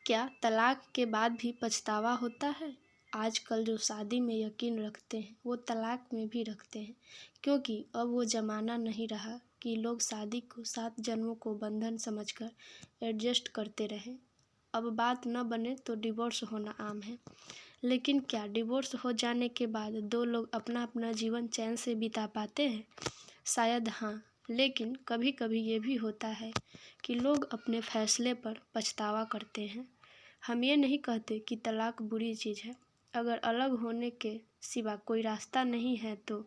क्या तलाक के बाद भी पछतावा होता है? आजकल जो शादी में यकीन रखते हैं वो तलाक में भी रखते हैं, क्योंकि अब वो ज़माना नहीं रहा कि लोग शादी को 7 जन्मों को बंधन समझकर एडजस्ट करते रहें। अब बात न बने तो डिवोर्स होना आम है। लेकिन क्या डिवोर्स हो जाने के बाद दो लोग अपना अपना जीवन चैन से बिता पाते हैं? शायद हाँ, लेकिन कभी कभी ये भी होता है कि लोग अपने फैसले पर पछतावा करते हैं। हम ये नहीं कहते कि तलाक बुरी चीज़ है। अगर अलग होने के सिवा कोई रास्ता नहीं है तो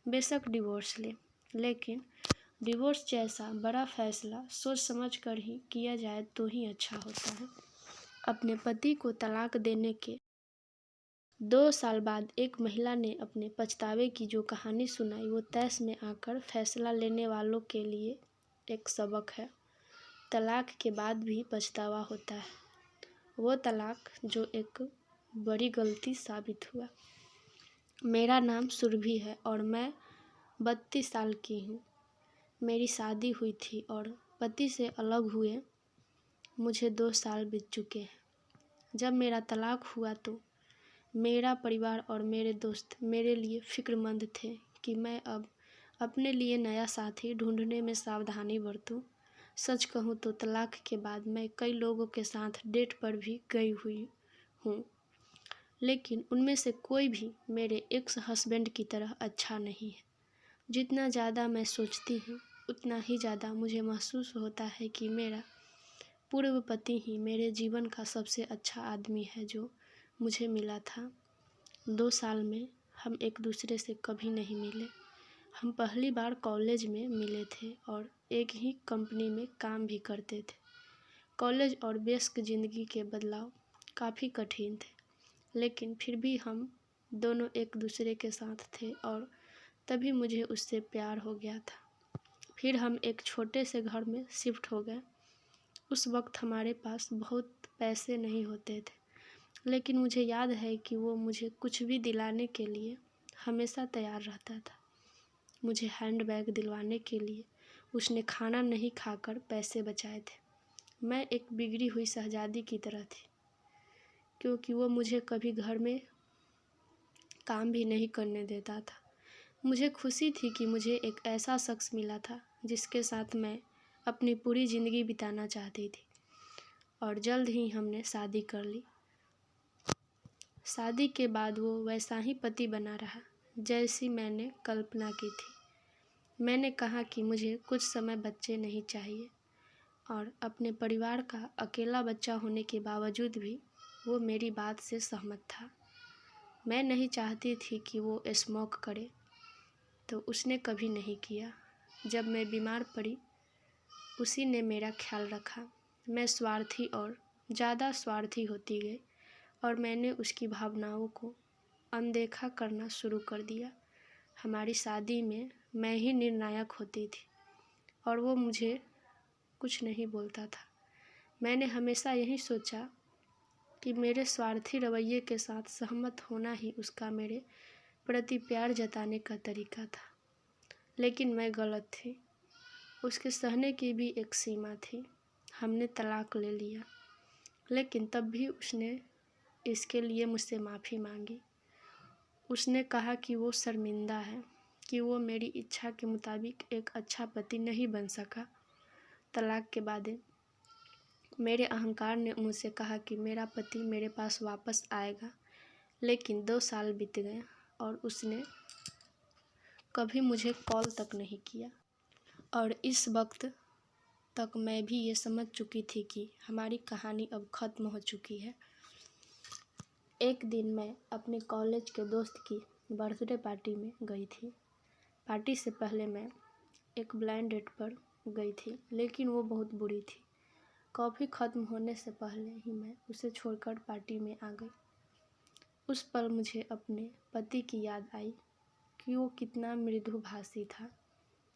बेशक डिवोर्स ले, लेकिन डिवोर्स जैसा बड़ा फैसला सोच समझ कर ही किया जाए तो ही अच्छा होता है। अपने पति को तलाक देने के 2 साल बाद एक महिला ने अपने पछतावे की जो कहानी सुनाई वो तैश में आकर फैसला लेने वालों के लिए एक सबक है। तलाक के बाद भी पछतावा होता है। वो तलाक जो एक बड़ी गलती साबित हुआ। मेरा नाम सुरभि है और मैं 32 साल की हूँ। मेरी शादी हुई थी और पति से अलग हुए मुझे 2 साल बीत चुके हैं। जब मेरा तलाक हुआ तो मेरा परिवार और मेरे दोस्त मेरे लिए फ़िक्रमंद थे कि मैं अब अपने लिए नया साथी ढूंढने में सावधानी बरतूं। सच कहूँ तो तलाक के बाद मैं कई लोगों के साथ डेट पर भी गई हुई हूँ, लेकिन उनमें से कोई भी मेरे एक्स हस्बैंड की तरह अच्छा नहीं है। जितना ज़्यादा मैं सोचती हूँ उतना ही ज़्यादा मुझे महसूस होता है कि मेरा पूर्व पति ही मेरे जीवन का सबसे अच्छा आदमी है जो मुझे मिला था। 2 साल में हम एक दूसरे से कभी नहीं मिले। हम पहली बार कॉलेज में मिले थे और एक ही कंपनी में काम भी करते थे। कॉलेज और व्यस्त ज़िंदगी के बदलाव काफ़ी कठिन थे, लेकिन फिर भी हम दोनों एक दूसरे के साथ थे और तभी मुझे उससे प्यार हो गया था। फिर हम एक छोटे से घर में शिफ्ट हो गए। उस वक्त हमारे पास बहुत पैसे नहीं होते थे, लेकिन मुझे याद है कि वो मुझे कुछ भी दिलाने के लिए हमेशा तैयार रहता था। मुझे हैंडबैग दिलवाने के लिए उसने खाना नहीं खाकर पैसे बचाए थे। मैं एक बिगड़ी हुई शहजादी की तरह थी, क्योंकि वो मुझे कभी घर में काम भी नहीं करने देता था। मुझे खुशी थी कि मुझे एक ऐसा शख्स मिला था जिसके साथ मैं अपनी पूरी ज़िंदगी बिताना चाहती थी, और जल्द ही हमने शादी कर ली। शादी के बाद वो वैसा ही पति बना रहा जैसी मैंने कल्पना की थी। मैंने कहा कि मुझे कुछ समय बच्चे नहीं चाहिए, और अपने परिवार का अकेला बच्चा होने के बावजूद भी वो मेरी बात से सहमत था। मैं नहीं चाहती थी कि वो स्मोक करे, तो उसने कभी नहीं किया। जब मैं बीमार पड़ी उसी ने मेरा ख्याल रखा। मैं स्वार्थी और ज़्यादा स्वार्थी होती गई और मैंने उसकी भावनाओं को अनदेखा करना शुरू कर दिया। हमारी शादी में मैं ही निर्णायक होती थी और वो मुझे कुछ नहीं बोलता था। मैंने हमेशा यही सोचा कि मेरे स्वार्थी रवैये के साथ सहमत होना ही उसका मेरे प्रति प्यार जताने का तरीका था, लेकिन मैं गलत थी। उसके सहने की भी एक सीमा थी। हमने तलाक ले लिया, लेकिन तब भी उसने इसके लिए मुझसे माफ़ी मांगी। उसने कहा कि वो शर्मिंदा है कि वो मेरी इच्छा के मुताबिक एक अच्छा पति नहीं बन सका। तलाक के बाद मेरे अहंकार ने मुझसे कहा कि मेरा पति मेरे पास वापस आएगा, लेकिन 2 साल बीत गए और उसने कभी मुझे कॉल तक नहीं किया। और इस वक्त तक मैं भी ये समझ चुकी थी कि हमारी कहानी अब ख़त्म हो चुकी है। एक दिन मैं अपने कॉलेज के दोस्त की बर्थडे पार्टी में गई थी। पार्टी से पहले मैं एक ब्लाइंड डेट पर गई थी, लेकिन वो बहुत बुरी थी। कॉफ़ी ख़त्म होने से पहले ही मैं उसे छोड़कर पार्टी में आ गई। उस पल मुझे अपने पति की याद आई कि वो कितना मृदुभाषी था,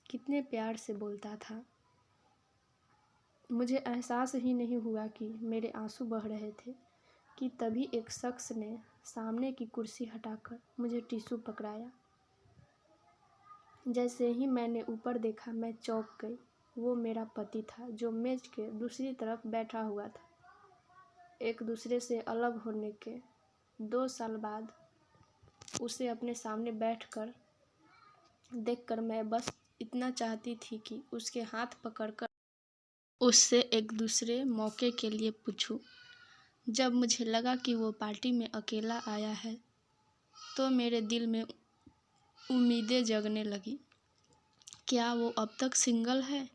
कितने प्यार से बोलता था। मुझे एहसास ही नहीं हुआ कि मेरे आंसू बह रहे थे कि तभी एक शख्स ने सामने की कुर्सी हटाकर मुझे टिश्यू पकड़ाया। जैसे ही मैंने ऊपर देखा मैं चौंक गई। वो मेरा पति था जो मेज के दूसरी तरफ बैठा हुआ था। एक दूसरे से अलग होने के 2 साल बाद उसे अपने सामने बैठकर देखकर मैं बस इतना चाहती थी कि उसके हाथ पकड़कर उससे एक दूसरे मौके के लिए पूछूं। जब मुझे लगा कि वो पार्टी में अकेला आया है तो मेरे दिल में उम्मीदें जगने लगी। क्या वो अब तक सिंगल है?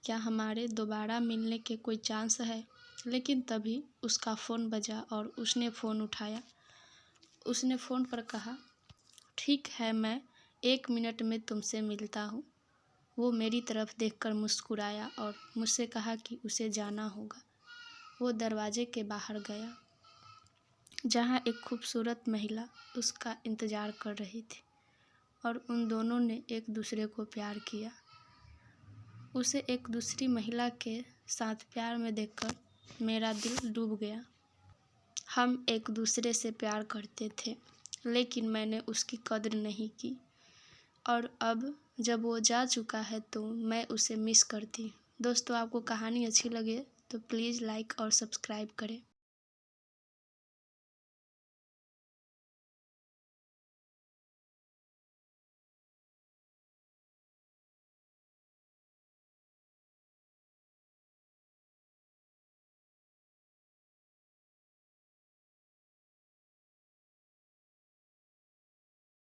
क्या हमारे दोबारा मिलने के कोई चांस है? लेकिन तभी उसका फ़ोन बजा और उसने फ़ोन उठाया। उसने फ़ोन पर कहा, ठीक है, मैं 1 मिनट में तुमसे मिलता हूँ। वो मेरी तरफ देखकर मुस्कुराया और मुझसे कहा कि उसे जाना होगा। वो दरवाजे के बाहर गया, जहाँ एक खूबसूरत महिला उसका इंतज़ार कर रही थी और उन दोनों ने एक दूसरे को प्यार किया। उसे एक दूसरी महिला के साथ प्यार में देखकर मेरा दिल डूब गया। हम एक दूसरे से प्यार करते थे, लेकिन मैंने उसकी कद्र नहीं की और अब जब वो जा चुका है तो मैं उसे मिस करती हूँ। दोस्तों, आपको कहानी अच्छी लगे तो प्लीज़ लाइक और सब्सक्राइब करें।